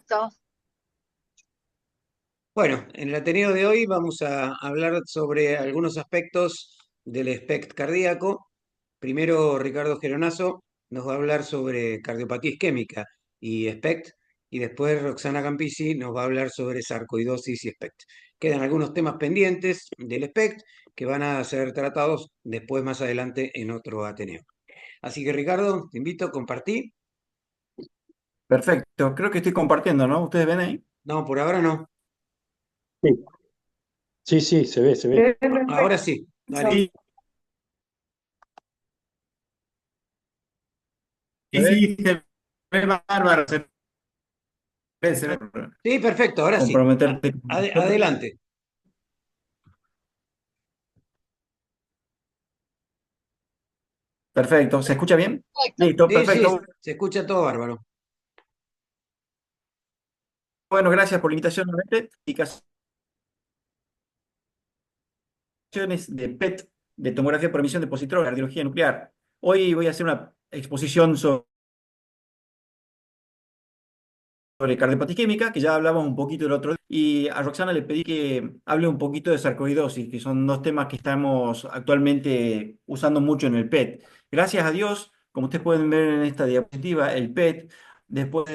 Perfecto. Bueno, en el Ateneo de hoy vamos a hablar sobre algunos aspectos del SPECT cardíaco. Primero, Ricardo Geronaso nos va a hablar sobre cardiopatía isquémica y SPECT, y después Roxana Campisi nos va a hablar sobre sarcoidosis y SPECT. Quedan algunos temas pendientes del SPECT que van a ser tratados después más adelante en otro Ateneo. Así que Ricardo, te invito a compartir. Perfecto, creo que estoy compartiendo, ¿no? ¿Ustedes ven ahí? No, por ahora no. Sí, sí, sí, se ve, se ve. Ahora sí, dale. Sí, ¿Se sí, ve? sí, se ve bárbaro, se ve. Sí, perfecto, ahora sí. Comprometerte. Adelante. Perfecto, ¿se escucha bien? Perfecto. Listo, Sí, sí, perfecto. se escucha todo bárbaro. Bueno, gracias por la invitación nuevamente. Indicaciones de PET, de tomografía por emisión de positrón, radiología nuclear. Hoy voy a hacer una exposición sobre cardiopatía isquémica, que ya hablamos un poquito el otro día, y a Roxana le pedí que hable un poquito de sarcoidosis, que son dos temas que estamos actualmente usando mucho en el PET. Gracias a Dios, como ustedes pueden ver en esta diapositiva, el PET, después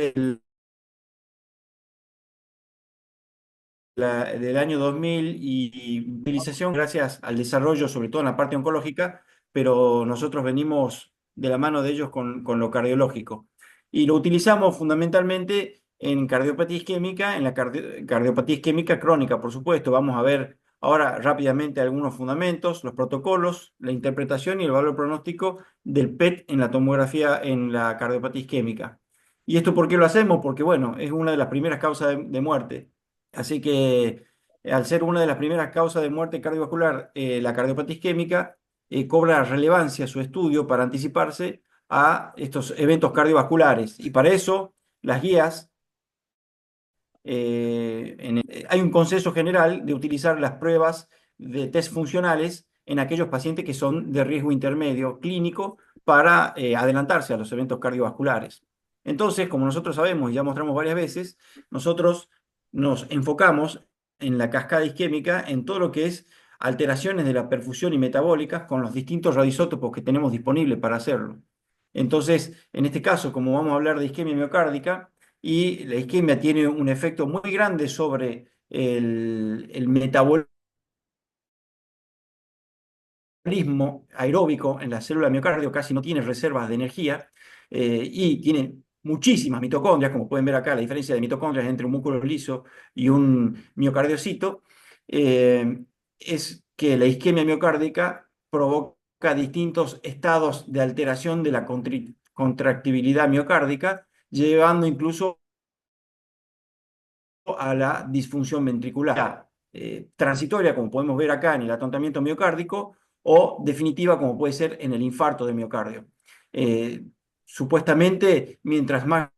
del año 2000 y utilización, gracias al desarrollo, sobre todo en la parte oncológica, pero nosotros venimos de la mano de ellos con lo cardiológico. Y lo utilizamos fundamentalmente en cardiopatía isquémica, en la cardiopatía isquémica crónica, por supuesto. Vamos a ver ahora rápidamente algunos fundamentos, los protocolos, la interpretación y el valor pronóstico del PET en la tomografía en la cardiopatía isquémica. ¿Y esto por qué lo hacemos? Porque, bueno, es una de las primeras causas de muerte. Así que al ser una de las primeras causas de muerte cardiovascular, la cardiopatía isquémica cobra relevancia su estudio para anticiparse a estos eventos cardiovasculares. Y para eso, las guías, hay un consenso general de utilizar las pruebas de test funcionales en aquellos pacientes que son de riesgo intermedio clínico para adelantarse a los eventos cardiovasculares. Entonces, como nosotros sabemos y ya mostramos varias veces, nosotros nos enfocamos en la cascada isquémica, en todo lo que es alteraciones de la perfusión y metabólicas con los distintos radioisótopos que tenemos disponibles para hacerlo. Entonces, en este caso, como vamos a hablar de isquemia miocárdica, y la isquemia tiene un efecto muy grande sobre el metabolismo aeróbico en la célula miocardio, casi no tiene reservas de energía y tiene muchísimas mitocondrias, como pueden ver acá, la diferencia de mitocondrias entre un músculo liso y un miocardiocito, es que la isquemia miocárdica provoca distintos estados de alteración de la contractibilidad miocárdica, llevando incluso a la disfunción ventricular, transitoria, como podemos ver acá en el atontamiento miocárdico, o definitiva, como puede ser en el infarto de miocardio. Eh, Supuestamente, mientras más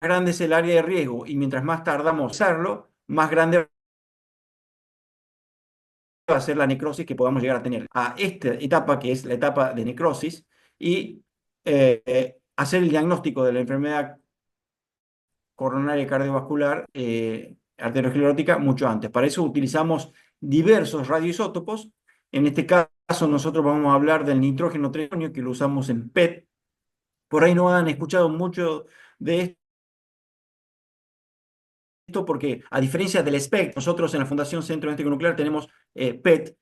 grande es el área de riesgo y mientras más tardamos en hacerlo, más grande va a ser la necrosis que podamos llegar a tener. A esta etapa, que es la etapa de necrosis, y hacer el diagnóstico de la enfermedad coronaria cardiovascular arteriosclerótica mucho antes. Para eso utilizamos diversos radioisótopos. En este caso nosotros vamos a hablar del nitrógeno tritonio, que lo usamos en PET. Por ahí no han escuchado mucho de esto porque, a diferencia del SPECT, nosotros en la Fundación Centro Diagnóstico Nuclear tenemos PET,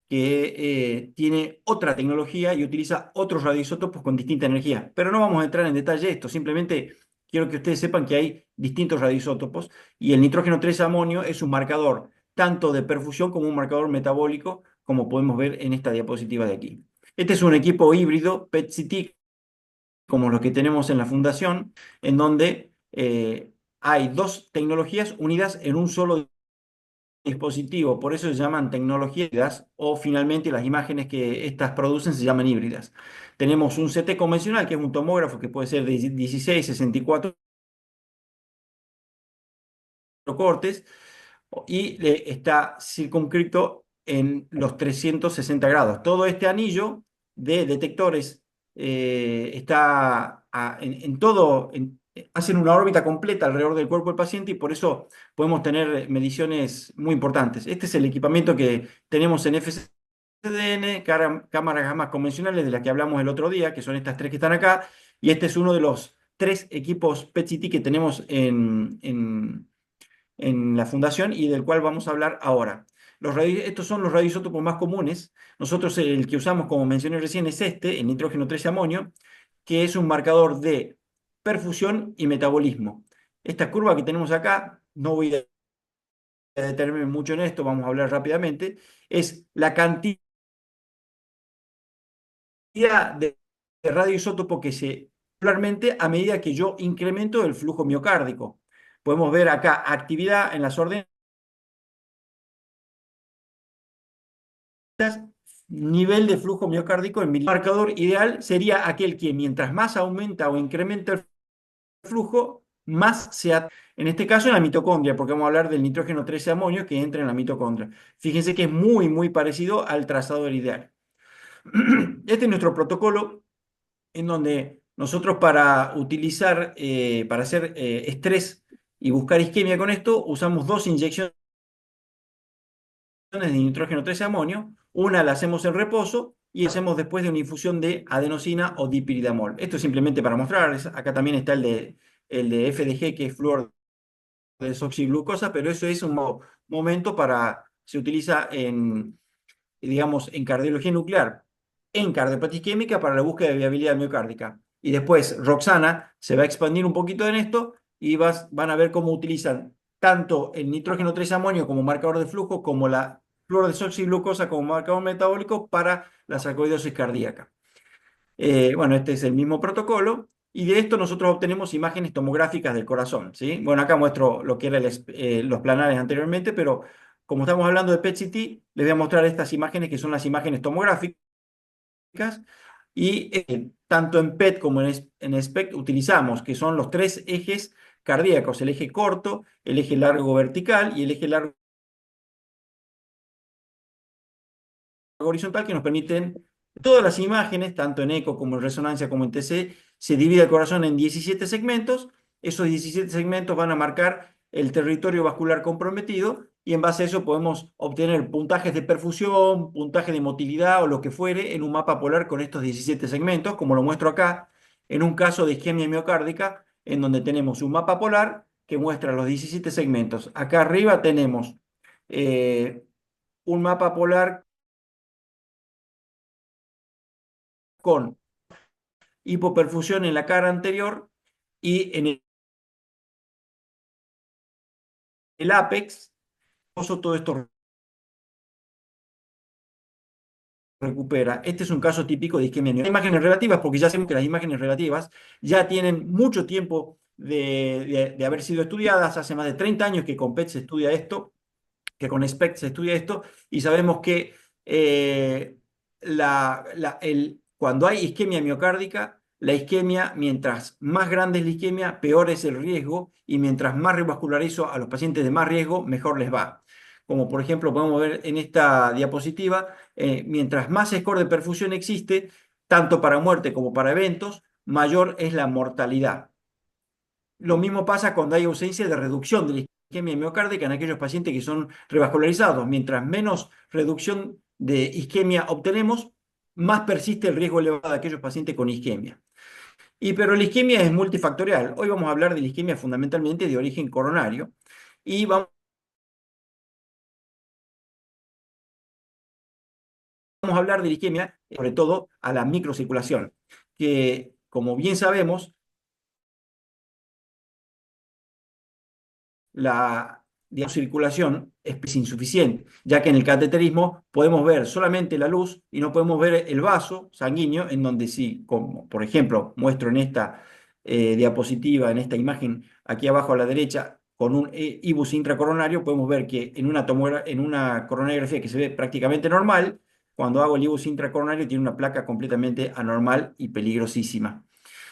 que tiene otra tecnología y utiliza otros radioisótopos con distinta energía. Pero no vamos a entrar en detalle de esto, simplemente quiero que ustedes sepan que hay distintos radioisótopos y el nitrógeno 3 amonio es un marcador tanto de perfusión como un marcador metabólico, como podemos ver en esta diapositiva de aquí. Este es un equipo híbrido PET-CT, como los que tenemos en la fundación, en donde hay dos tecnologías unidas en un solo dispositivo, por eso se llaman tecnologías híbridas, o finalmente las imágenes que estas producen se llaman híbridas. Tenemos un CT convencional, que es un tomógrafo que puede ser de 16, 64 cortes, y está circunscrito en los 360 grados. Todo este anillo de detectores en todo, hacen una órbita completa alrededor del cuerpo del paciente y por eso podemos tener mediciones muy importantes. Este es el equipamiento que tenemos en FCDN, cámaras gamma convencionales de las que hablamos el otro día, que son estas tres que están acá, y este es uno de los tres equipos PET-CT que tenemos en la fundación y del cual vamos a hablar ahora. Estos son los radioisótopos más comunes. Nosotros el que usamos, como mencioné recién, es este, el nitrógeno 13 amonio, que es un marcador de perfusión y metabolismo. Esta curva que tenemos acá, no voy a detenerme mucho en esto, vamos a hablar rápidamente, es la cantidad de radioisótopo que se particularmente a medida que yo incremento el flujo miocárdico. Podemos ver acá actividad en las órdenes, nivel de flujo miocárdico en miligramos. El marcador ideal sería aquel que mientras más aumenta o incrementa el flujo, más en este caso en la mitocondria, porque vamos a hablar del nitrógeno 13 amonio que entra en la mitocondria. Fíjense que es muy, muy parecido al trazador ideal. Este es nuestro protocolo en donde nosotros para utilizar, para hacer estrés y buscar isquemia con esto, usamos dos inyecciones de nitrógeno 13 amonio, una la hacemos en reposo y hacemos después de una infusión de adenosina o dipiridamol. Esto es simplemente para mostrarles, acá también está el de FDG, que es flúor de desoxiglucosa, pero eso es un momento para, se utiliza en, digamos, en cardiología nuclear, en cardiopatía isquémica para la búsqueda de viabilidad miocárdica. Y después Roxana se va a expandir un poquito en esto y van a ver cómo utilizan tanto el nitrógeno 3 amonio como marcador de flujo, como la fluorodesoxiglucosa como marcador metabólico para la sarcoidosis cardíaca. Bueno, este es el mismo protocolo y de esto nosotros obtenemos imágenes tomográficas del corazón, ¿sí? Bueno, acá muestro lo que eran los planares anteriormente, pero como estamos hablando de PET-CT, les voy a mostrar estas imágenes que son las imágenes tomográficas y tanto en PET como en SPECT utilizamos, que son los tres ejes cardíacos, el eje corto, el eje largo vertical y el eje largo horizontal, que nos permiten todas las imágenes, tanto en eco como en resonancia como en TC, se divide el corazón en 17 segmentos. Esos 17 segmentos van a marcar el territorio vascular comprometido y en base a eso podemos obtener puntajes de perfusión, puntaje de motilidad o lo que fuere en un mapa polar con estos 17 segmentos, como lo muestro acá, en un caso de isquemia miocárdica, en donde tenemos un mapa polar que muestra los 17 segmentos. Acá arriba tenemos un mapa polar con hipoperfusión en la cara anterior y en el ápex, todo esto recupera. Este es un caso típico de isquemia miocárdica. Imágenes relativas, porque ya sabemos que las imágenes relativas ya tienen mucho tiempo de haber sido estudiadas. Hace más de 30 años que con PET se estudia esto, que con SPECT se estudia esto, y sabemos que cuando hay isquemia miocárdica, la isquemia, mientras más grande es la isquemia, peor es el riesgo, y mientras más revascularizo a los pacientes de más riesgo, mejor les va. Como por ejemplo podemos ver en esta diapositiva, mientras más score de perfusión existe, tanto para muerte como para eventos, mayor es la mortalidad. Lo mismo pasa cuando hay ausencia de reducción de la isquemia miocárdica en aquellos pacientes que son revascularizados. Mientras menos reducción de isquemia obtenemos, más persiste el riesgo elevado de aquellos pacientes con isquemia. Pero la isquemia es multifactorial. Hoy vamos a hablar de la isquemia fundamentalmente de origen coronario y vamos a hablar de la isquemia, sobre todo a la microcirculación, que como bien sabemos, la circulación es insuficiente, ya que en el cateterismo podemos ver solamente la luz y no podemos ver el vaso sanguíneo, en donde sí, como por ejemplo muestro en esta diapositiva, en esta imagen aquí abajo a la derecha, con un IBUS intracoronario, podemos ver que en una coronariografía que se ve prácticamente normal, cuando hago el IBUS intracoronario tiene una placa completamente anormal y peligrosísima.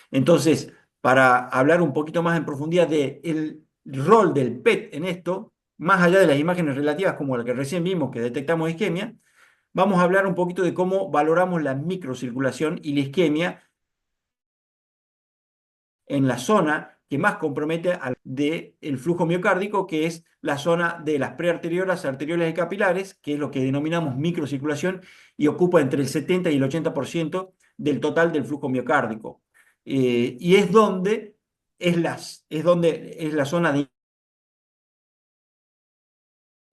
Entonces, para hablar un poquito más en profundidad del rol del PET en esto, más allá de las imágenes relativas como la que recién vimos que detectamos isquemia, vamos a hablar un poquito de cómo valoramos la microcirculación y la isquemia en la zona que más compromete del flujo miocárdico, que es la zona de las prearteriolas, arteriolas y capilares, que es lo que denominamos microcirculación, y ocupa entre el 70 y el 80% del total del flujo miocárdico. Y es donde es la zona de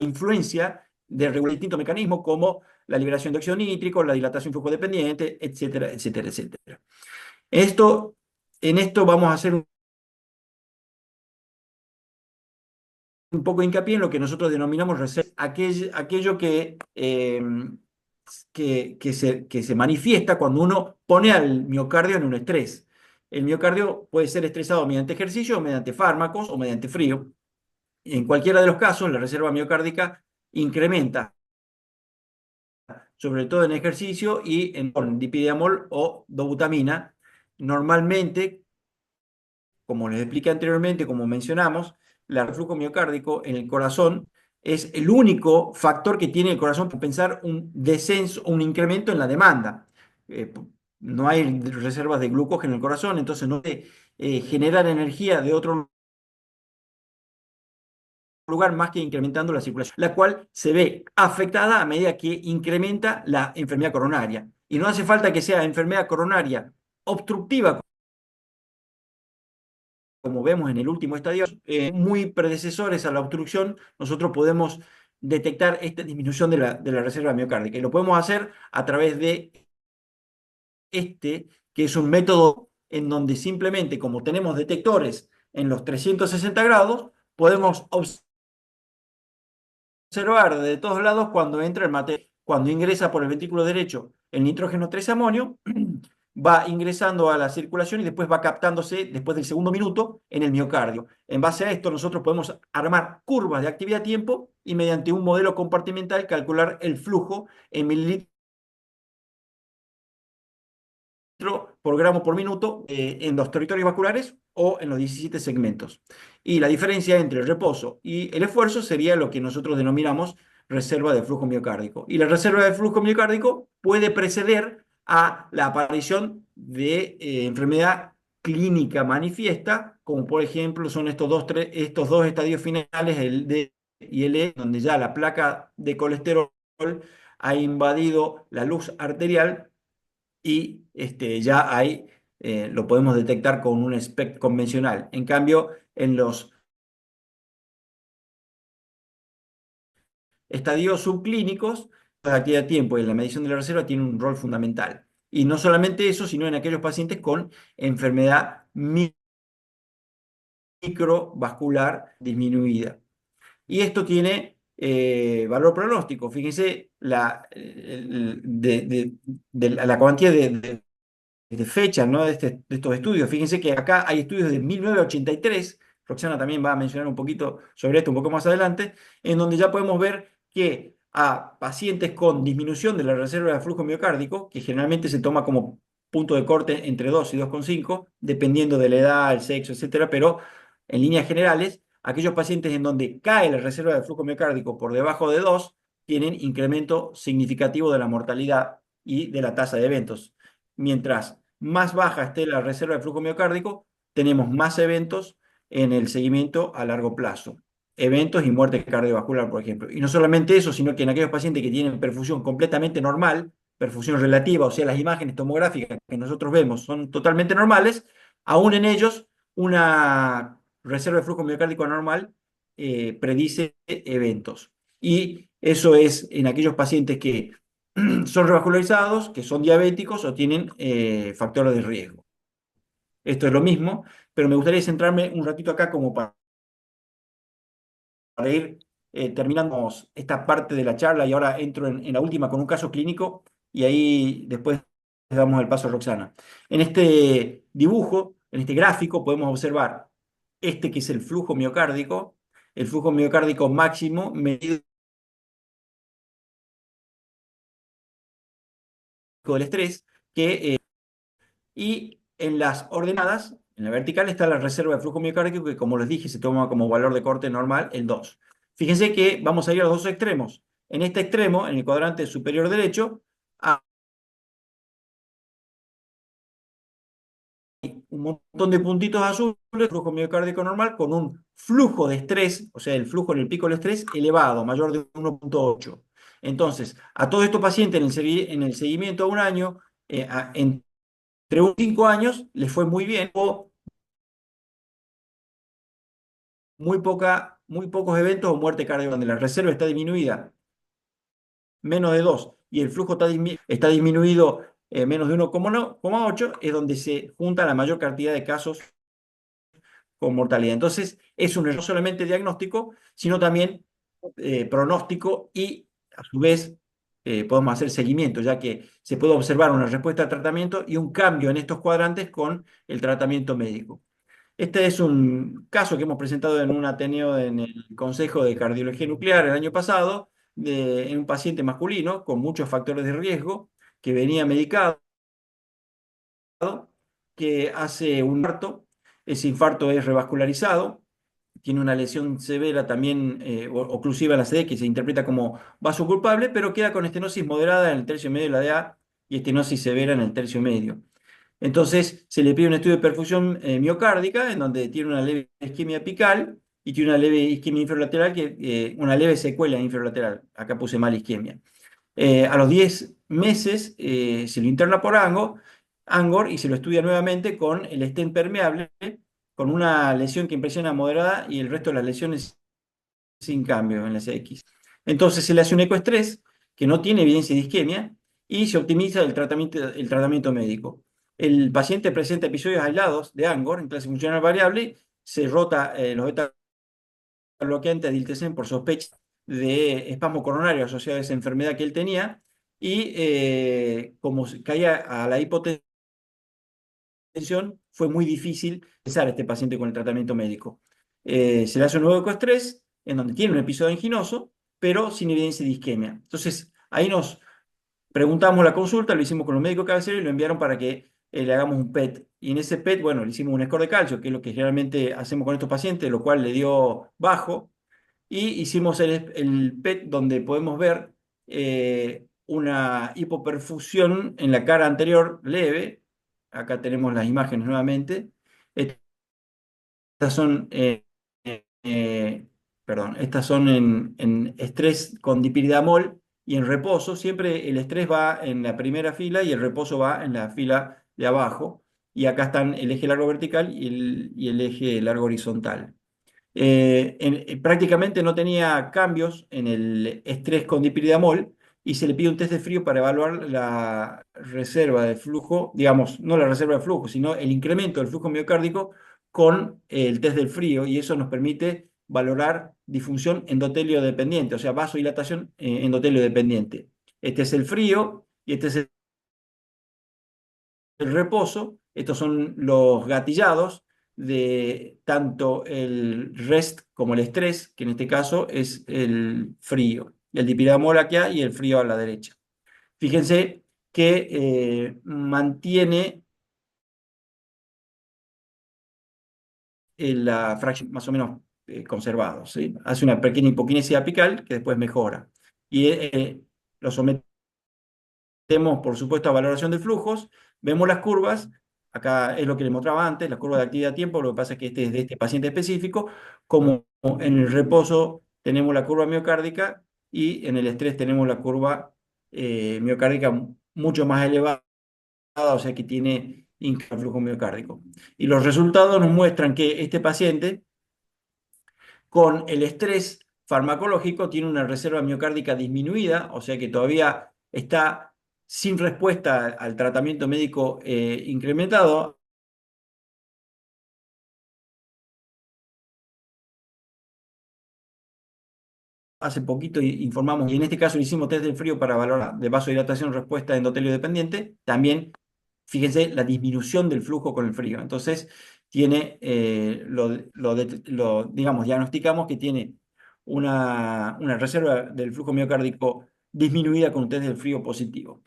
influencia de regular distintos mecanismos como la liberación de óxido nítrico, la dilatación flujo dependiente, etcétera, etcétera, etcétera. En esto vamos a hacer un poco de hincapié en lo que nosotros denominamos aquello que se manifiesta cuando uno pone al miocardio en un estrés. El miocardio puede ser estresado mediante ejercicio, mediante fármacos o mediante frío. En cualquiera de los casos, la reserva miocárdica incrementa, sobre todo en ejercicio y con dipiridamol o dobutamina. Normalmente, como les expliqué anteriormente, como mencionamos, el flujo miocárdico en el corazón es el único factor que tiene el corazón para compensar un descenso, un incremento en la demanda. No hay reservas de glucógeno en el corazón, entonces no puede generar energía de otro lugar más que incrementando la circulación, la cual se ve afectada a medida que incrementa la enfermedad coronaria. Y no hace falta que sea enfermedad coronaria obstructiva, como vemos en el último estadio, muy predecesores a la obstrucción, nosotros podemos detectar esta disminución de la reserva miocárdica. Y lo podemos hacer a través de que es un método en donde simplemente, como tenemos detectores en los 360 grados, podemos observar de todos lados cuando entra el material, cuando ingresa por el ventrículo derecho el nitrógeno 3 amonio, va ingresando a la circulación y después va captándose después del segundo minuto en el miocardio. En base a esto nosotros podemos armar curvas de actividad-tiempo y mediante un modelo compartimental calcular el flujo en mililitros por gramo por minuto en los territorios vasculares o en los 17 segmentos. Y la diferencia entre el reposo y el esfuerzo sería lo que nosotros denominamos reserva de flujo miocárdico. Y la reserva de flujo miocárdico puede preceder a la aparición de enfermedad clínica manifiesta, como por ejemplo son estos dos estadios finales, el D y el E, donde ya la placa de colesterol ha invadido la luz arterial y ya hay, lo podemos detectar con un SPECT convencional. En cambio, en los estadios subclínicos, la actividad de tiempo y la medición de la reserva tienen un rol fundamental. Y no solamente eso, sino en aquellos pacientes con enfermedad microvascular disminuida. Y esto tiene valor pronóstico. Fíjense la cuantía de fechas, ¿no? de estos estudios. Fíjense que acá hay estudios de 1983, Roxana también va a mencionar un poquito sobre esto un poco más adelante, en donde ya podemos ver que a pacientes con disminución de la reserva de flujo miocárdico, que generalmente se toma como punto de corte entre 2 y 2,5, dependiendo de la edad, el sexo, etcétera, pero en líneas generales, aquellos pacientes en donde cae la reserva de flujo miocárdico por debajo de 2 tienen incremento significativo de la mortalidad y de la tasa de eventos. Mientras más baja esté la reserva de flujo miocárdico, tenemos más eventos en el seguimiento a largo plazo. Eventos y muerte cardiovascular, por ejemplo. Y no solamente eso, sino que en aquellos pacientes que tienen perfusión completamente normal, perfusión relativa, o sea, las imágenes tomográficas que nosotros vemos son totalmente normales, aún en ellos una reserva de flujo miocárdico anormal predice eventos. Y eso es en aquellos pacientes que son revascularizados, que son diabéticos o tienen factores de riesgo. Esto es lo mismo, pero me gustaría centrarme un ratito acá como para ir terminando esta parte de la charla y ahora entro en la última con un caso clínico y ahí después le damos el paso a Roxana. En este dibujo, en este gráfico, podemos observar que es el flujo miocárdico máximo medido del estrés, y en las ordenadas, en la vertical, está la reserva de flujo miocárdico, que como les dije, se toma como valor de corte normal el 2. Fíjense que vamos a ir a los dos extremos. En este extremo, en el cuadrante superior derecho, hay un montón de puntitos azules, flujo miocárdico normal, con un flujo de estrés, o sea, el flujo en el pico del estrés elevado, mayor de 1,8. Entonces, a todos estos pacientes en el seguimiento a un año, entre 5 años, les fue muy bien, o muy pocos eventos o muerte cardiovascular, donde la reserva está disminuida menos de 2 y el flujo está disminuido menos de 1,8, es donde se junta la mayor cantidad de casos con mortalidad. Entonces, es un error no solamente diagnóstico, sino también pronóstico y, a su vez, podemos hacer seguimiento, ya que se puede observar una respuesta al tratamiento y un cambio en estos cuadrantes con el tratamiento médico. Este es un caso que hemos presentado en un Ateneo en el Consejo de Cardiología Nuclear el año pasado, en un paciente masculino con muchos factores de riesgo, que venía medicado, que hace un infarto. Ese infarto es revascularizado, tiene una lesión severa también oclusiva en la CD, que se interpreta como vaso culpable, pero queda con estenosis moderada en el tercio medio de la DA y estenosis severa en el tercio medio. Entonces se le pide un estudio de perfusión miocárdica, en donde tiene una leve isquemia apical y tiene una leve isquemia infralateral, una leve secuela infralateral. Acá puse mal isquemia. A los 10 meses se lo interna por Angor y se lo estudia nuevamente con el stent permeable, con una lesión que impresiona moderada y el resto de las lesiones sin cambio en la SX. Entonces se le hace un ecoestrés que no tiene evidencia de isquemia y se optimiza el tratamiento médico. El paciente presenta episodios aislados de Angor en clase funcional variable, se rota los beta bloqueantes de Diltiazem por sospecha de espasmo coronario asociado a esa enfermedad que él tenía y como caía a la hipotensión, fue muy difícil empezar a este paciente con el tratamiento médico. Se le hace un nuevo ecoestrés en donde tiene un episodio anginoso, pero sin evidencia de isquemia. Entonces, ahí nos preguntamos la consulta, lo hicimos con los médicos cabeceros y lo enviaron para que le hagamos un PET. Y en ese PET, bueno, le hicimos un score de calcio, que es lo que generalmente hacemos con estos pacientes, lo cual le dio bajo. Y hicimos el PET donde podemos ver una hipoperfusión en la cara anterior leve. Acá tenemos las imágenes nuevamente. Estas son, perdón, estas son en estrés con dipiridamol y en reposo. Siempre el estrés va en la primera fila y el reposo va en la fila de abajo. Y acá están el eje largo vertical y el eje largo horizontal. Prácticamente no tenía cambios en el estrés con dipiridamol y se le pide un test de frío para evaluar la reserva de flujo, digamos, no la reserva de flujo, sino el incremento del flujo miocárdico con el test del frío, y eso nos permite valorar disfunción endotelio dependiente, o sea, vasodilatación endotelio dependiente. Este es el frío y este es el reposo. Estos son los gatillados de tanto el rest como el estrés, que en este caso es el frío. El dipiridamol acá y el frío a la derecha. Fíjense que mantiene la fracción más o menos conservado, ¿sí? Hace una pequeña hipoquinesia apical que después mejora. Y lo sometemos, por supuesto, a valoración de flujos, vemos las curvas. Acá es lo que les mostraba antes, la curva de actividad-tiempo. Lo que pasa es que este es de este paciente específico. Como en el reposo tenemos la curva miocárdica y en el estrés tenemos la curva miocárdica mucho más elevada, o sea que tiene flujo miocárdico. Y los resultados nos muestran que este paciente con el estrés farmacológico tiene una reserva miocárdica disminuida, o sea que todavía está sin respuesta al tratamiento médico incrementado. Hace poquito informamos, y en este caso le hicimos test del frío para valorar de vasodilatación respuesta endotelio dependiente. También, fíjense, la disminución del flujo con el frío. Entonces, tiene, digamos, diagnosticamos que tiene una reserva del flujo miocárdico disminuida con un test del frío positivo.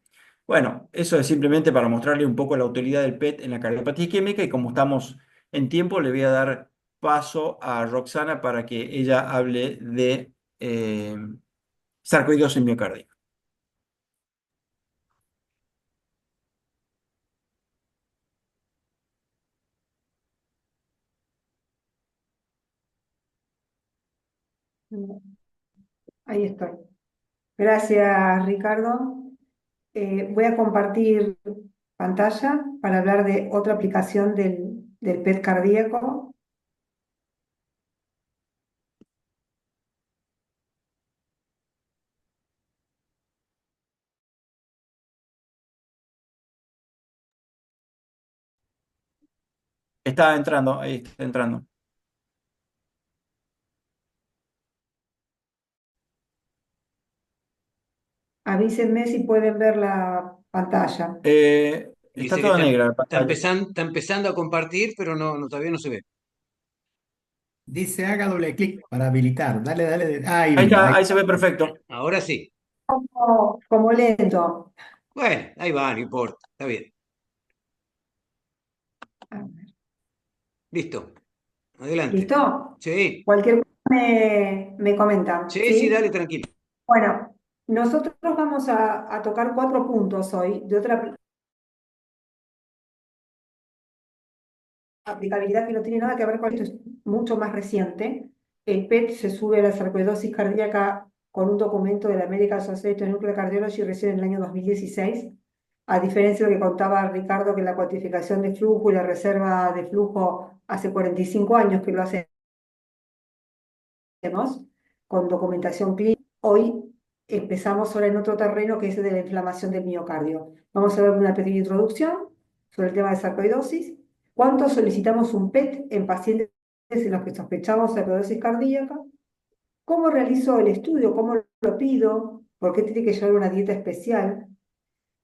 Bueno, eso es simplemente para mostrarle un poco la utilidad del PET en la cardiopatía isquémica, y como estamos en tiempo, le voy a dar paso a Roxana para que ella hable de eh, sarcoidosis miocárdica. Ahí estoy. Gracias, Ricardo. Voy a compartir pantalla para hablar de otra aplicación del PET cardíaco. Está entrando, ahí está entrando. Avísenme si pueden ver la pantalla. Está Dice que toda negra la está pantalla. está empezando a compartir, pero todavía no se ve. Dice haga doble clic para habilitar. Dale, dale. Ahí Ahí vino. está, Ahí. ahí se ve perfecto. Ahora sí. Como lento. Bueno, ahí va, no importa. Está bien. A ver, Listo. Adelante. ¿listo? Sí, Cualquier cosa me comentan, sí, sí, dale, ¿sí? tranquilo. Bueno, nosotros vamos a tocar 4 puntos hoy de otra aplicabilidad que no tiene nada que ver con esto, es mucho más reciente. El PET se sube a la sarcoidosis cardíaca con un documento de la American Society of Nuclear Cardiology recién en el año 2016, a diferencia de lo que contaba Ricardo, que la cuantificación de flujo y la reserva de flujo hace 45 años que lo hacemos con documentación clínica. Hoy empezamos ahora en otro terreno que es el de la inflamación del miocardio. Vamos a ver una pequeña introducción sobre el tema de sarcoidosis. ¿Cuánto solicitamos un PET en pacientes en los que sospechamos sarcoidosis cardíaca? ¿Cómo realizo el estudio? ¿Cómo lo pido? ¿Por qué tiene que llevar una dieta especial?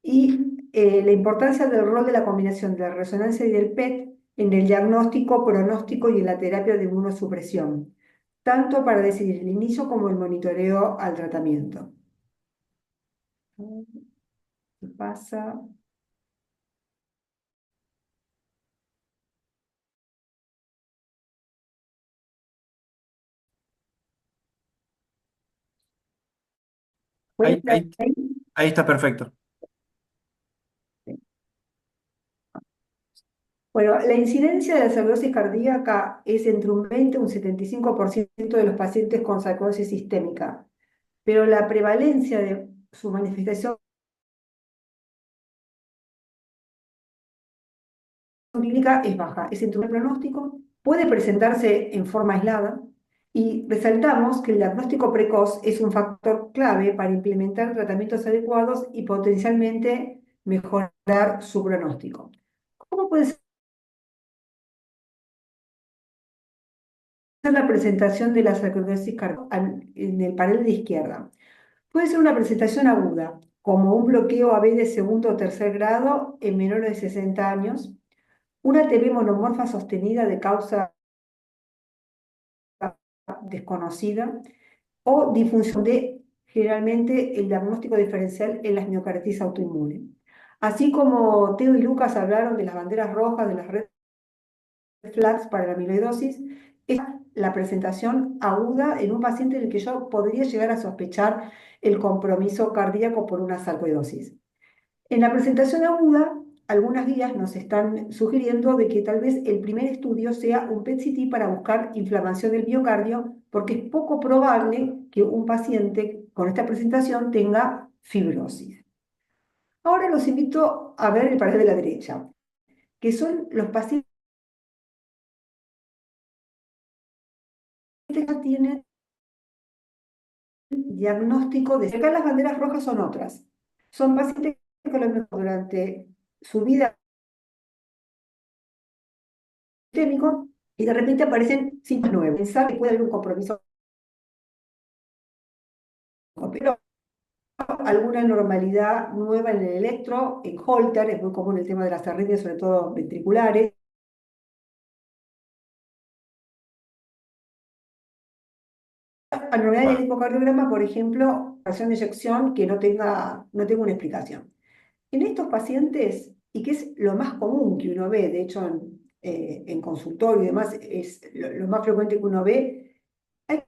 Y la importancia del rol de la combinación de la resonancia y del PET en el diagnóstico, pronóstico y en la terapia de inmunosupresión, tanto para decidir el inicio como el monitoreo al tratamiento. ¿Qué pasa? Ahí, ¿Pueden ver ahí, ahí? ahí está perfecto. Bueno, la incidencia de la sarcoidosis cardíaca es entre un 20 y un 75% de los pacientes con sarcoidosis sistémica, pero la prevalencia de su manifestación clínica es baja, es entre un pronóstico, puede presentarse en forma aislada y resaltamos que el diagnóstico precoz es un factor clave para implementar tratamientos adecuados y potencialmente mejorar su pronóstico. ¿Cómo puede ser la presentación de la sarcoidosis cardíaca en el panel de izquierda? Puede ser una presentación aguda, como un bloqueo AB de segundo o tercer grado en menores de 60 años, una TB monomorfa sostenida de causa desconocida o disfunción de generalmente el diagnóstico diferencial en las miocarditis autoinmunes. Así como Teo y Lucas hablaron de las banderas rojas, de las red flags para la amiloidosis, es la presentación aguda en un paciente en el que yo podría llegar a sospechar el compromiso cardíaco por una sarcoidosis. En la presentación aguda, algunas guías nos están sugiriendo de que tal vez el primer estudio sea un PET-CT para buscar inflamación del miocardio, porque es poco probable que un paciente con esta presentación tenga fibrosis. Ahora los invito a ver el panel de la derecha, que son los pacientes que ya tienen diagnóstico de... Acá las banderas rojas son otras. Son pacientes que a lo mejor durante su vida sistémico y de repente aparecen síntomas nuevos. Pensar que puede haber un compromiso, pero alguna normalidad nueva en el electro, en Holter, es muy común el tema de las arritmias, sobre todo ventriculares. Anormalidad en el ecocardiograma, por ejemplo, acción de eyección que no tenga una explicación. En estos pacientes, y que es lo más común que uno ve, de hecho en consultorio y demás, es lo más frecuente que uno ve, hay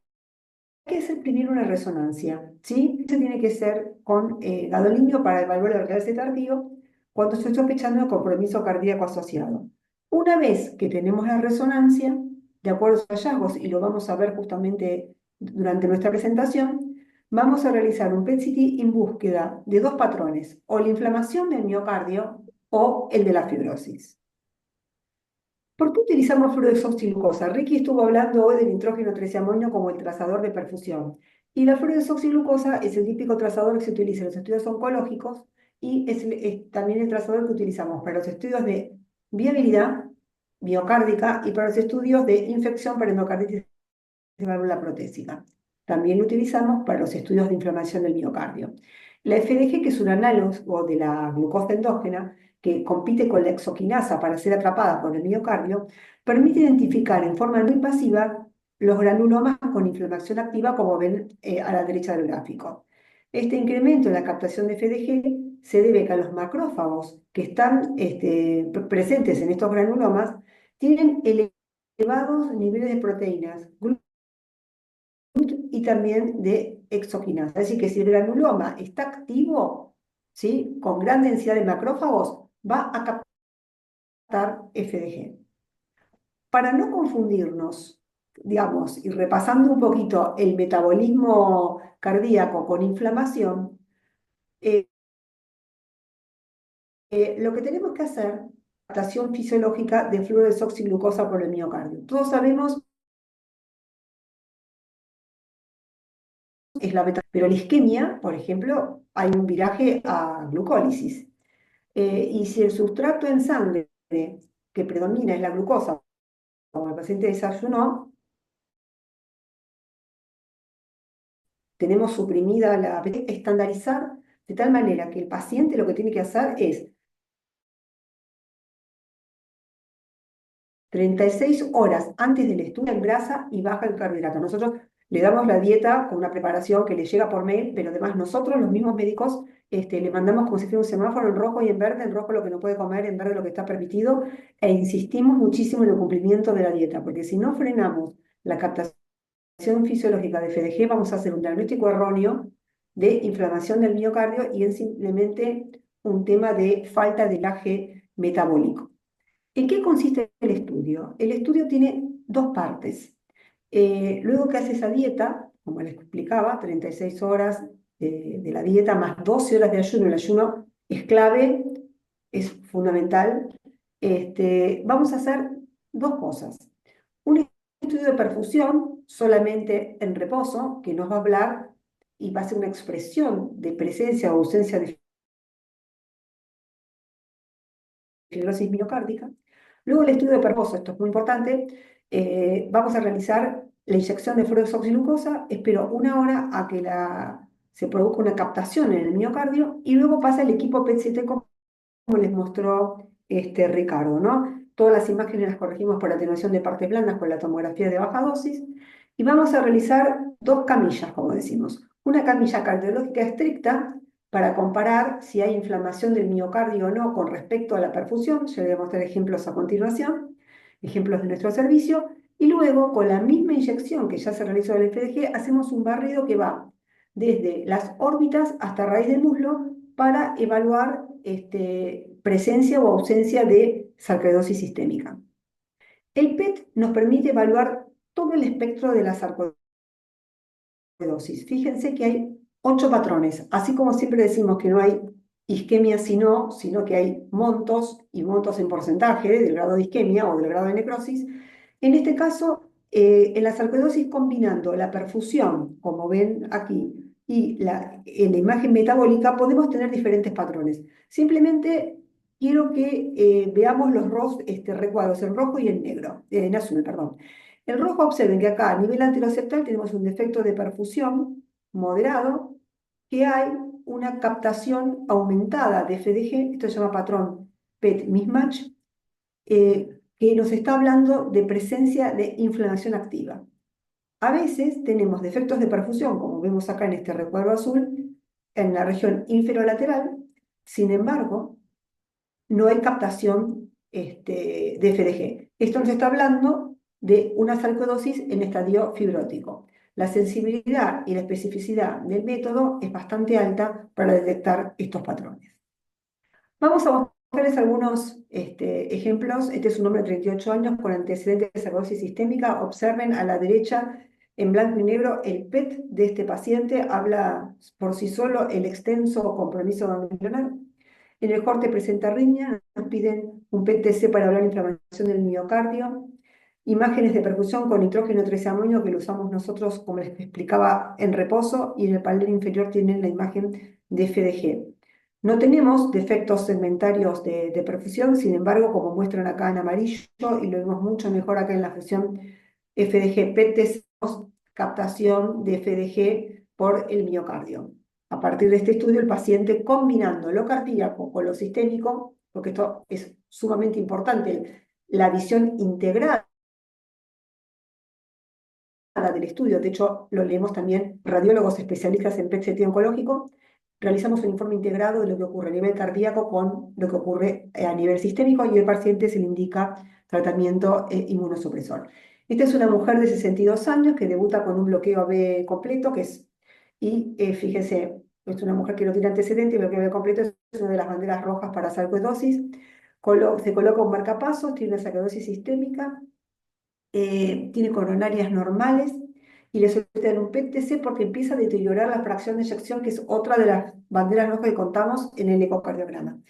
que hacer primero una resonancia, ¿sí? Eso tiene que ser con gadolinio para evaluar el alcance tardío cuando estoy sospechando de compromiso cardíaco asociado. Una vez que tenemos la resonancia, de acuerdo a los hallazgos, y lo vamos a ver justamente durante nuestra presentación, vamos a realizar un PET-CT en búsqueda de dos patrones, o la inflamación del miocardio o el de la fibrosis. ¿Por qué utilizamos fluodesoxiglucosa? Ricky estuvo hablando hoy del nitrógeno 13-amonio como el trazador de perfusión. Y la fluodesoxiglucosa es el típico trazador que se utiliza en los estudios oncológicos y es también el trazador que utilizamos para los estudios de viabilidad miocárdica y para los estudios de infección para endocarditis de válvula protésica. También lo utilizamos para los estudios de inflamación del miocardio. La FDG, que es un análogo de la glucosa endógena, que compite con la exoquinasa para ser atrapada por el miocardio, permite identificar en forma no invasiva los granulomas con inflamación activa, como ven a la derecha del gráfico. Este incremento en la captación de FDG se debe a que los macrófagos que están presentes en estos granulomas tienen elevados niveles de proteínas y también de exoquinasa. Es decir, que si el granuloma está activo, ¿sí?, con gran densidad de macrófagos, va a captar FDG. Para no confundirnos, digamos, y repasando un poquito el metabolismo cardíaco con inflamación, lo que tenemos que hacer es la adaptación fisiológica de fluodesoxiglucosa por el miocardio. Todos sabemos es la beta, pero la isquemia, por ejemplo, hay un viraje a glucólisis. Y si el sustrato en sangre que predomina es la glucosa, como el paciente desayunó, tenemos suprimida la estandarizar de tal manera que el paciente lo que tiene que hacer es 36 horas antes del estudio en grasa y baja el carbohidrato. Nosotros le damos la dieta con una preparación que le llega por mail, pero además nosotros, los mismos médicos, le mandamos como si fuera un semáforo en rojo y en rojo lo que no puede comer, en verde lo que está permitido, e insistimos muchísimo en el cumplimiento de la dieta, porque si no frenamos la captación fisiológica de FDG, vamos a hacer un diagnóstico erróneo de inflamación del miocardio y es simplemente un tema de falta de laje metabólico. ¿En qué consiste el estudio? El estudio tiene dos partes. Luego que hace esa dieta, como les explicaba, 36 horas de la dieta más 12 horas de ayuno, el ayuno es clave, es fundamental, vamos a hacer dos cosas. Un estudio de perfusión solamente en reposo, que nos va a hablar y va a ser una expresión de presencia o ausencia de fibrosis miocárdica. Luego el estudio de perposo, esto es muy importante, vamos a realizar la inyección de fluodesoxiglucosa, espero una hora a que se produzca una captación en el miocardio y luego pasa el equipo PET-CT como les mostró Ricardo, ¿no? Todas las imágenes las corregimos por atenuación de partes blandas con la tomografía de baja dosis y vamos a realizar dos camillas, como decimos. Una camilla cardiológica estricta para comparar si hay inflamación del miocardio o no con respecto a la perfusión. Yo voy a mostrar ejemplos a continuación, ejemplos de nuestro servicio, y luego con la misma inyección que ya se realizó en el FDG, hacemos un barrido que va desde las órbitas hasta raíz del muslo para evaluar presencia o ausencia de sarcoidosis sistémica. El PET nos permite evaluar todo el espectro de la sarcoidosis. Fíjense que hay 8 patrones, así como siempre decimos que no hay isquemia sino que hay montos y montos en porcentaje del grado de isquemia o del grado de necrosis. En este caso, en la sarcoidosis combinando la perfusión, como ven aquí, y en la imagen metabólica podemos tener diferentes patrones. Simplemente quiero que veamos los recuadros en rojo y en azul, perdón. En rojo observen que acá a nivel anteroseptal tenemos un defecto de perfusión moderado, que hay una captación aumentada de FDG, esto se llama patrón PET mismatch, que nos está hablando de presencia de inflamación activa. A veces tenemos defectos de perfusión, como vemos acá en este recuadro azul, en la región inferolateral, sin embargo, no hay captación de FDG. Esto nos está hablando de una sarcoidosis en estadio fibrótico. La sensibilidad y la especificidad del método es bastante alta para detectar estos patrones. Vamos a mostrarles algunos ejemplos. Este es un hombre de 38 años con antecedentes de sarcoidosis sistémica. Observen a la derecha en blanco y negro, el PET de este paciente habla por sí solo el extenso compromiso ganglionar. En el corte presenta arritmia, nos piden un PET-TC para hablar de inflamación del miocardio. Imágenes de perfusión con nitrógeno 3-amonio que lo usamos nosotros, como les explicaba, en reposo, y en el panel inferior tienen la imagen de FDG. No tenemos defectos segmentarios de perfusión, sin embargo, como muestran acá en amarillo, y lo vemos mucho mejor acá en la fusión FDG PET-TC, captación de FDG por el miocardio. A partir de este estudio, el paciente, combinando lo cardíaco con lo sistémico, porque esto es sumamente importante, la visión integral del estudio, de hecho lo leemos también radiólogos especialistas en PET-CT oncológico, realizamos un informe integrado de lo que ocurre a nivel cardíaco con lo que ocurre a nivel sistémico, y al paciente se le indica tratamiento inmunosupresor. Esta es una mujer de 62 años que debuta con un bloqueo AB completo, y fíjense, es una mujer que no tiene antecedentes, el bloqueo AB completo es una de las banderas rojas para sarcoidosis, se coloca un marcapasos, tiene una sarcoidosis sistémica, tiene coronarias normales, y le solicitan un PET-TC porque empieza a deteriorar la fracción de eyección, que es otra de las banderas rojas que contamos en el ecocardiograma.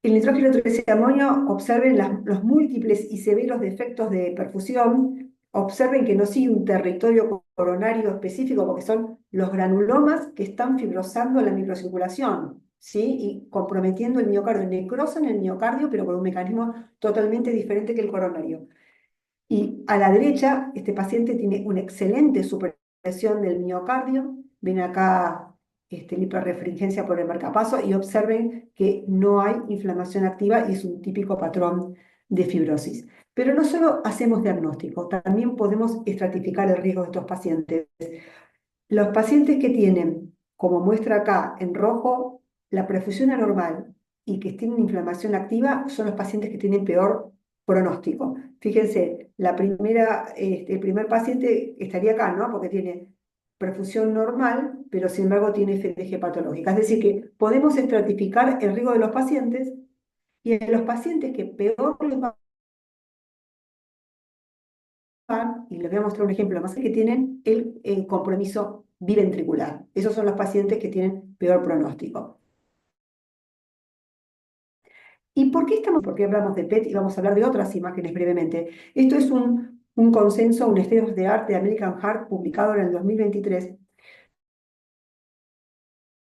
El nitrógeno 3-amonio, observen los múltiples y severos defectos de perfusión, observen que no sigue un territorio coronario específico, porque son los granulomas que están fibrosando la microcirculación, ¿sí? Y comprometiendo el miocardio, necrosan el miocardio, pero con un mecanismo totalmente diferente que el coronario. Y a la derecha, este paciente tiene una excelente supresión del miocardio. Ven acá la hiperrefringencia por el marcapaso, y observen que no hay inflamación activa y es un típico patrón de fibrosis. Pero no solo hacemos diagnóstico, también podemos estratificar el riesgo de estos pacientes. Los pacientes que tienen, como muestra acá en rojo, la perfusión anormal y que tienen inflamación activa, son los pacientes que tienen peor pronóstico. Fíjense, el primer paciente estaría acá, ¿no? Porque tiene perfusión normal, pero sin embargo tiene FDG patológica. Es decir, que podemos estratificar el riesgo de los pacientes, y en los pacientes que peor les va, y les voy a mostrar un ejemplo más, que tienen el compromiso biventricular. Esos son los pacientes que tienen peor pronóstico. ¿Y por qué hablamos de PET y vamos a hablar de otras imágenes brevemente? Esto es un consenso, un State of the Art de American Heart publicado en el 2023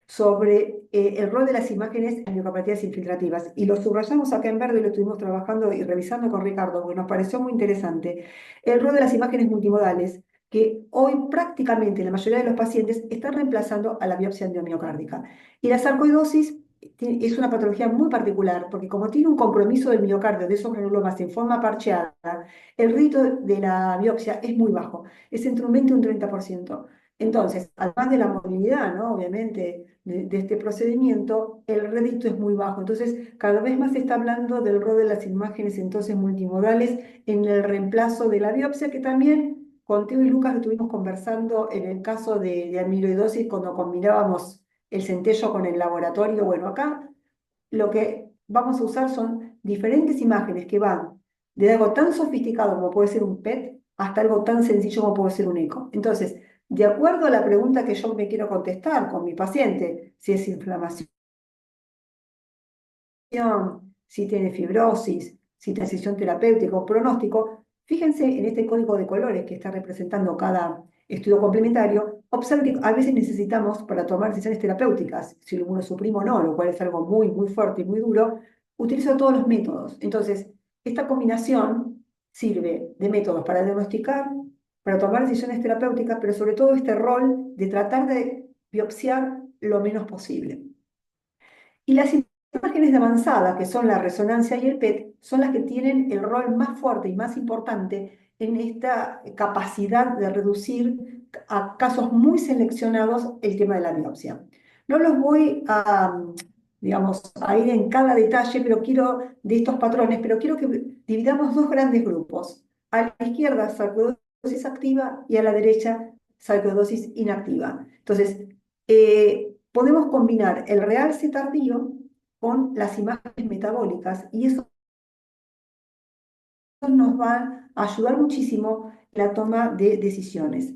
sobre el rol de las imágenes en miocarditis infiltrativas. Y lo subrayamos acá en verde, y lo estuvimos trabajando y revisando con Ricardo, porque nos pareció muy interesante. El rol de las imágenes multimodales, que hoy prácticamente la mayoría de los pacientes están reemplazando a la biopsia endomiocárdica. Y la sarcoidosis es una patología muy particular, porque como tiene un compromiso del miocardio de esos granulomas en forma parcheada, el rito de la biopsia es muy bajo, es entre un 20 y un 30%. Entonces, además de la movilidad, ¿no? Obviamente, de este procedimiento, el rédito es muy bajo. Entonces, cada vez más se está hablando del rol de las imágenes entonces multimodales en el reemplazo de la biopsia, que también con Teo y Lucas lo estuvimos conversando en el caso de amiloidosis, cuando combinábamos el centello con el laboratorio. Bueno, acá lo que vamos a usar son diferentes imágenes que van de algo tan sofisticado como puede ser un PET hasta algo tan sencillo como puede ser un eco. Entonces, de acuerdo a la pregunta que yo me quiero contestar con mi paciente, si es inflamación, si tiene fibrosis, si tiene decisión terapéutica o pronóstico, fíjense en este código de colores que está representando cada estudio complementario. Observen que a veces necesitamos, para tomar decisiones terapéuticas, si lo inmunosuprimo o no, lo cual es algo muy, muy fuerte y muy duro, utilizo todos los métodos. Entonces, esta combinación sirve de métodos para diagnosticar, para tomar decisiones terapéuticas, pero sobre todo este rol de tratar de biopsiar lo menos posible. Y las imágenes de avanzada, que son la resonancia y el PET, son las que tienen el rol más fuerte y más importante en esta capacidad de reducir a casos muy seleccionados el tema de la biopsia. No los voy a, digamos, a ir en cada detalle, de estos patrones, pero quiero que dividamos dos grandes grupos. A la izquierda, sarcoidosis activa, y a la derecha, sarcoidosis inactiva. Entonces, podemos combinar el realce tardío con las imágenes metabólicas, y eso nos va a ayudar muchísimo la toma de decisiones.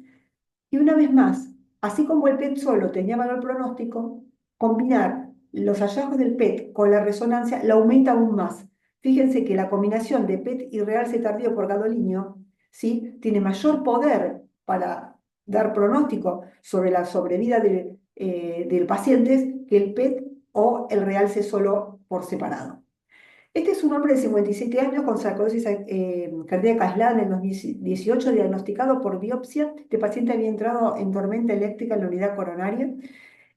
Y una vez más, así como el PET solo tenía valor pronóstico, combinar los hallazgos del PET con la resonancia la aumenta aún más. Fíjense que la combinación de PET y realce tardío por gadolinio, ¿sí?, tiene mayor poder para dar pronóstico sobre la sobrevida del paciente que el PET o el realce solo por separado. Este es un hombre de 57 años con sarcoidosis cardíaca aislada en el 2018, diagnosticado por biopsia. Este paciente había entrado en tormenta eléctrica en la unidad coronaria.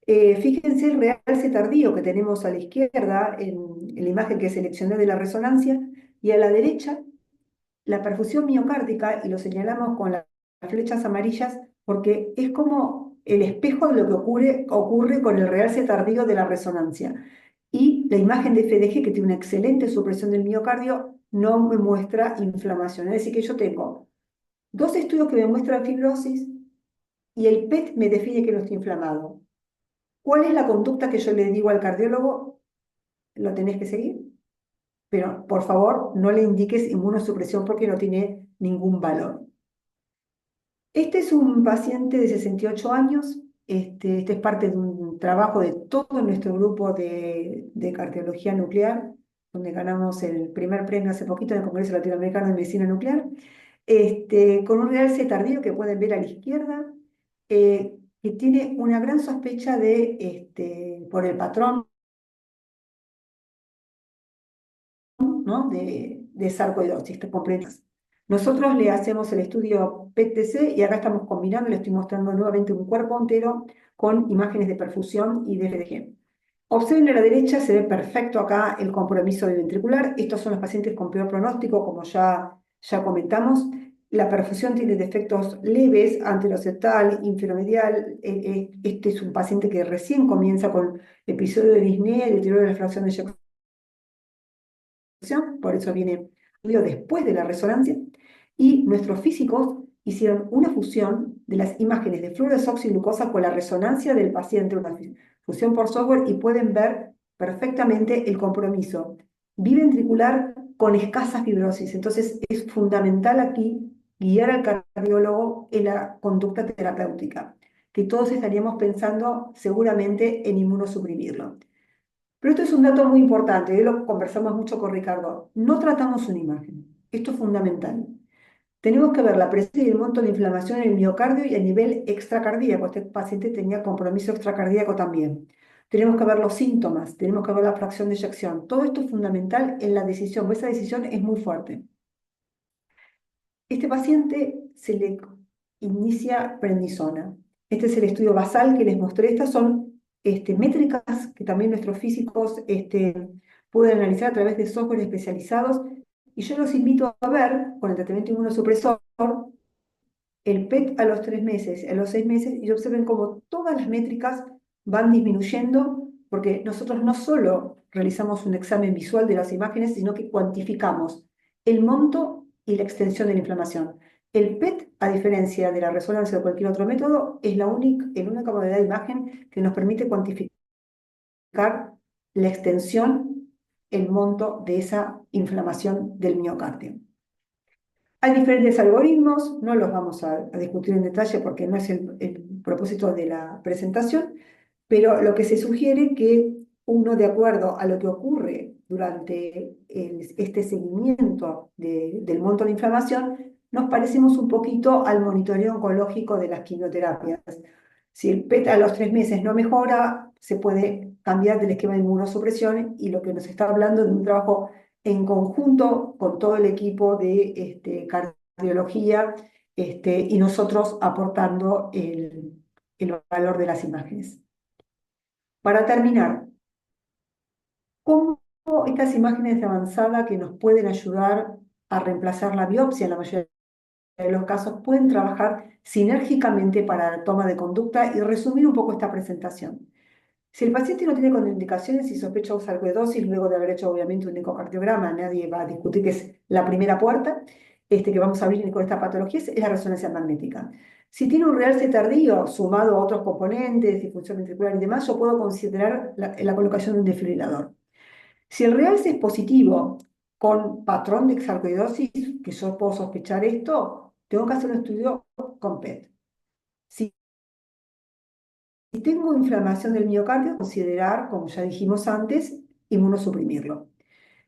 Fíjense el realce tardío que tenemos a la izquierda en la imagen que seleccioné de la resonancia, y a la derecha la perfusión miocárdica, y lo señalamos con las flechas amarillas porque es como el espejo de lo que ocurre con el realce tardío de la resonancia. Y la imagen de FDG, que tiene una excelente supresión del miocardio, no me muestra inflamación. Es decir, que yo tengo dos estudios que me muestran fibrosis y el PET me define que no estoy inflamado. ¿Cuál es la conducta que yo le digo al cardiólogo? Lo tenés que seguir, pero por favor no le indiques inmunosupresión porque no tiene ningún valor. Este es un paciente de 68 años. Este es parte de un trabajo de todo nuestro grupo de cardiología nuclear, donde ganamos el primer premio hace poquito en el Congreso Latinoamericano de Medicina Nuclear, con un realce tardío que pueden ver a la izquierda, que tiene una gran sospecha por el patrón, ¿no?, de sarcoidosis. ¿Te comprendes? Nosotros le hacemos el estudio PET-TC y acá estamos combinando, le estoy mostrando nuevamente un cuerpo entero con imágenes de perfusión y de FDG. Observen a la derecha, se ve perfecto acá el compromiso biventricular. Estos son los pacientes con peor pronóstico, como ya comentamos. La perfusión tiene defectos leves, anteroseptal, inferomedial. Este es un paciente que recién comienza con episodio de disnea y deterioro de la fracción de eyección, por eso viene después de la resonancia, y nuestros físicos hicieron una fusión de las imágenes de fluorodesoxiglucosa con la resonancia del paciente, una fusión por software, y pueden ver perfectamente el compromiso biventricular con escasa fibrosis. Entonces es fundamental aquí guiar al cardiólogo en la conducta terapéutica, que todos estaríamos pensando seguramente en inmunosuprimirlo. Pero esto es un dato muy importante, hoy lo conversamos mucho con Ricardo. No tratamos una imagen, esto es fundamental. Tenemos que ver la presencia y el monto de inflamación en el miocardio y a nivel extracardíaco. Este paciente tenía compromiso extracardíaco también. Tenemos que ver los síntomas, tenemos que ver la fracción de eyección. Todo esto es fundamental en la decisión, porque esa decisión es muy fuerte. Este paciente se le inicia prednisona. Este es el estudio basal que les mostré. Estas son métricas que también nuestros físicos pueden analizar a través de software especializados. Y yo los invito a ver, con el tratamiento inmunosupresor, el PET a los 3 meses, a los 6 meses, y observen cómo todas las métricas van disminuyendo, porque nosotros no solo realizamos un examen visual de las imágenes, sino que cuantificamos el monto y la extensión de la inflamación. El PET, a diferencia de la resonancia o cualquier otro método, es la única modalidad de imagen que nos permite cuantificar la extensión, el monto de esa inflamación del miocardio. Hay diferentes algoritmos, no los vamos a discutir en detalle porque no es el propósito de la presentación, pero lo que se sugiere que uno, de acuerdo a lo que ocurre durante este seguimiento del monto de inflamación, nos parecemos un poquito al monitoreo oncológico de las quimioterapias. Si el PET a los 3 meses no mejora, se puede cambiar del esquema de inmunosupresión, y lo que nos está hablando de un trabajo en conjunto con todo el equipo de cardiología, y nosotros aportando el valor de las imágenes. Para terminar, ¿cómo estas imágenes de avanzada que nos pueden ayudar a reemplazar la biopsia en la mayoría de los casos pueden trabajar sinérgicamente para la toma de conducta? Y resumir un poco esta presentación. Si el paciente no tiene contraindicaciones y sospecha de sarcoidosis, luego de haber hecho obviamente un ecocardiograma, nadie va a discutir que es la primera puerta que vamos a abrir con esta patología, es la resonancia magnética. Si tiene un realce tardío sumado a otros componentes, disfunción ventricular y demás, yo puedo considerar la colocación de un desfibrilador. Si el realce es positivo con patrón de sarcoidosis, que yo puedo sospechar esto, tengo que hacer un estudio con PET. Si tengo inflamación del miocardio, considerar, como ya dijimos antes, inmunosuprimirlo.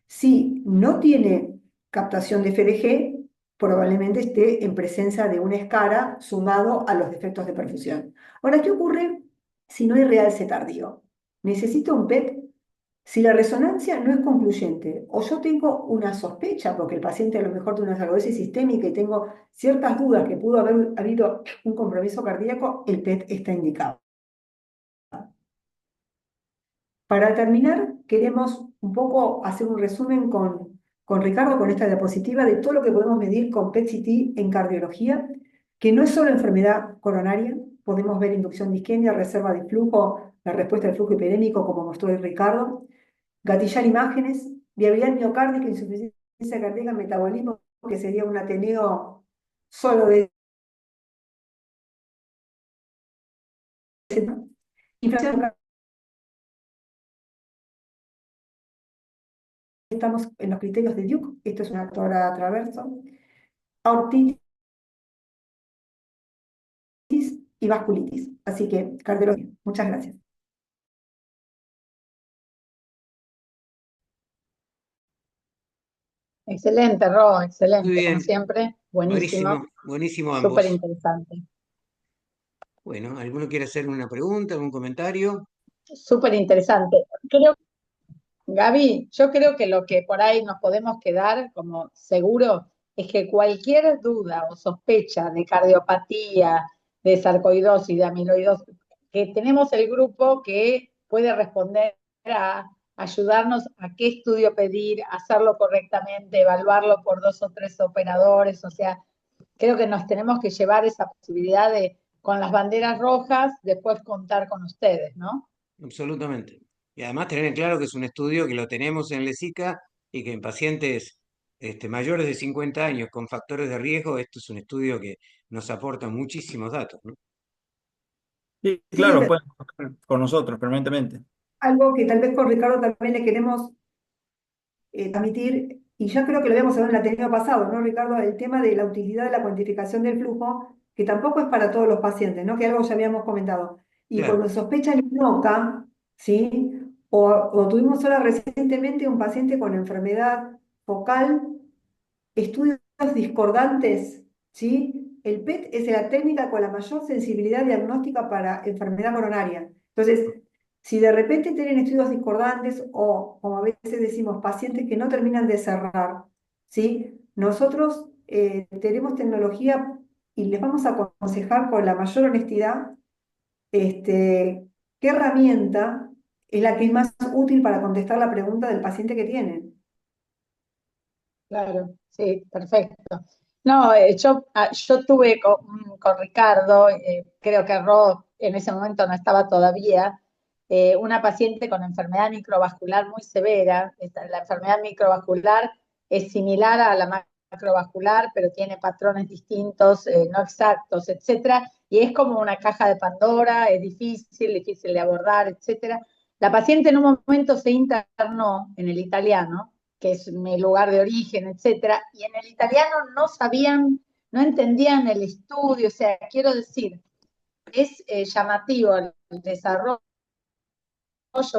Si no tiene captación de FDG, probablemente esté en presencia de una escara sumado a los defectos de perfusión. Ahora, ¿qué ocurre si no hay realce tardío? Necesito un PET. Si la resonancia no es concluyente o yo tengo una sospecha, porque el paciente a lo mejor tiene una sarcoidosis sistémica y tengo ciertas dudas que pudo haber habido un compromiso cardíaco, el PET está indicado. Para terminar, queremos un poco hacer un resumen con Ricardo, con esta diapositiva, de todo lo que podemos medir con PET-CT en cardiología, que no es solo enfermedad coronaria, podemos ver inducción de isquemia, reserva de flujo, la respuesta al flujo hiperémico, como mostró el Ricardo, gatillar imágenes, viabilidad miocárdica, insuficiencia cardíaca, metabolismo, que sería un ateneo solo de inflación. Estamos en los criterios de Duke, esto es una actora traverso, aortitis y vasculitis. Así que, cardiología. Muchas gracias. Excelente, Ro, Muy excelente, como bien, siempre, buenísimo, buenísimo, buenísimo súper ambos. interesante. Bueno, ¿alguno quiere hacer una pregunta, algún comentario? Súper interesante. Gaby, yo creo que lo que por ahí nos podemos quedar como seguro es que cualquier duda o sospecha de cardiopatía, de sarcoidosis, de amiloidosis, que tenemos el grupo que puede responder a ayudarnos a qué estudio pedir, hacerlo correctamente, evaluarlo por 2 o 3 operadores, o sea, creo que nos tenemos que llevar esa posibilidad de, con las banderas rojas, después contar con ustedes, ¿no? Absolutamente. Y además tener en claro que es un estudio que lo tenemos en Lesica y que en pacientes mayores de 50 años con factores de riesgo, esto es un estudio que nos aporta muchísimos datos, ¿no? Sí, Sí, claro, pueden contar con nosotros permanentemente. algo que tal vez con Ricardo también le queremos transmitir, y ya creo que lo habíamos hablado en el Ateneo pasado, ¿no, Ricardo? El tema de la utilidad de la cuantificación del flujo, que tampoco es para todos los pacientes, ¿no? Que algo ya habíamos comentado. Y Claro, cuando se sospecha el INOCA, ¿sí? O tuvimos ahora recientemente un paciente con enfermedad focal, estudios discordantes, ¿sí? El PET es la técnica con la mayor sensibilidad diagnóstica para enfermedad coronaria. Entonces, si de repente tienen estudios discordantes o, como a veces decimos, pacientes que no terminan de cerrar, ¿sí? Nosotros tenemos tecnología y les vamos a aconsejar con la mayor honestidad qué herramienta es la que es más útil para contestar la pregunta del paciente que tienen. Claro, sí, perfecto. No, yo tuve con Ricardo, creo que Ro en ese momento no estaba todavía, una paciente con enfermedad microvascular muy severa. La enfermedad microvascular es similar a la macrovascular, pero tiene patrones distintos, no exactos, etcétera, y es como una caja de Pandora, es difícil de abordar, etcétera. La paciente en un momento se internó en el italiano, que es mi lugar de origen, etcétera, y en el italiano no sabían, no entendían el estudio, o sea, quiero decir, es llamativo el desarrollo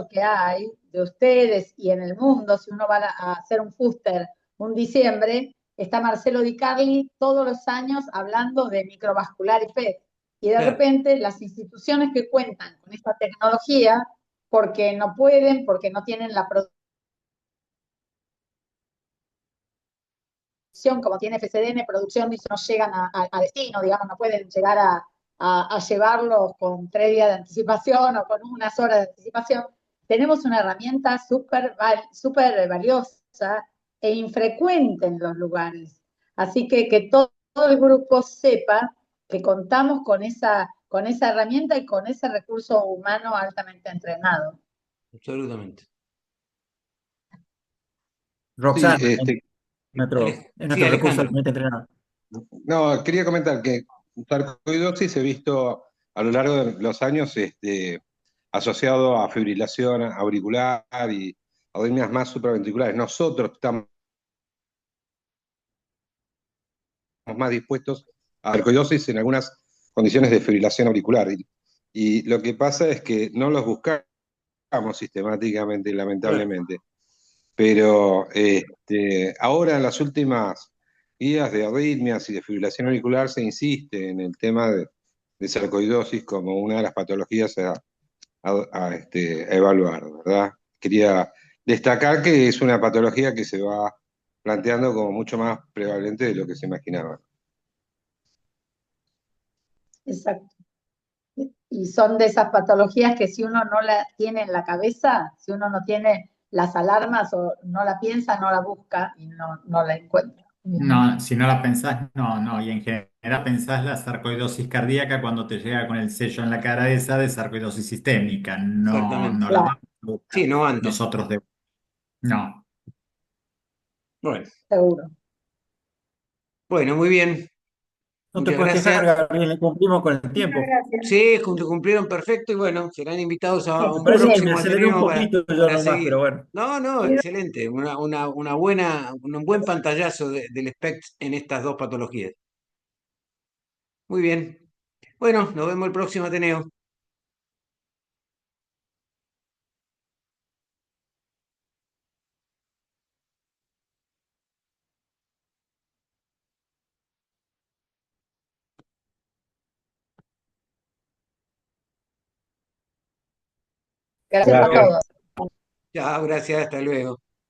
que hay de ustedes y en el mundo. Si uno va a hacer un fuster un diciembre, está Marcelo Di Carli todos los años hablando de microvascular y PET, y de claro, repente las instituciones que cuentan con esta tecnología, porque no pueden, porque no tienen la producción como tiene FCDN, producción, y no llegan a destino, digamos, no pueden llegar a llevarlos con 3 días de anticipación o con unas horas de anticipación. Tenemos una herramienta súper valiosa e infrecuente en los lugares. Así que todo el grupo sepa que contamos con esa herramienta y con ese recurso humano altamente entrenado. absolutamente. Sí, Roxana, es Sí, nuestro recurso Alejandro. altamente entrenado. no, quería comentar que sarcoidosis he visto a lo largo de los años asociado a fibrilación auricular y arritmias más supraventriculares. Nosotros estamos más dispuestos sarcoidosis en algunas condiciones de fibrilación auricular. Y lo que pasa es que no los buscamos sistemáticamente, lamentablemente. Pero ahora en las últimas guías de arritmias y de fibrilación auricular se insiste en el tema de sarcoidosis como una de las patologías a evaluar, ¿verdad? Quería destacar que es una patología que se va planteando como mucho más prevalente de lo que se imaginaba. Exacto. Y son de esas patologías que si uno no la tiene en la cabeza, si uno no tiene las alarmas o no la piensa, no la busca y no la encuentra. No, si no la pensás, no, no. Y en general pensás la sarcoidosis cardíaca cuando te llega con el sello en la cara esa de sarcoidosis sistémica. No, Exactamente. no la Claro, vamos a buscar Sí, no antes. nosotros de... No. Bueno, seguro. bueno, muy bien. No te Muchas puedes quejar, gracias. Gabriel, cumplimos con el Muchas tiempo. gracias. Sí, cumplieron perfecto y bueno, serán invitados a un Parece que me próximo aceleré un Ateneo poquito yo para nomás, seguir. pero bueno. No, no, excelente. Un buen pantallazo del SPECT en estas dos patologías. Muy bien. Bueno, nos vemos el próximo Ateneo. Gracias a Gracias. todos. Chao, gracias, hasta luego.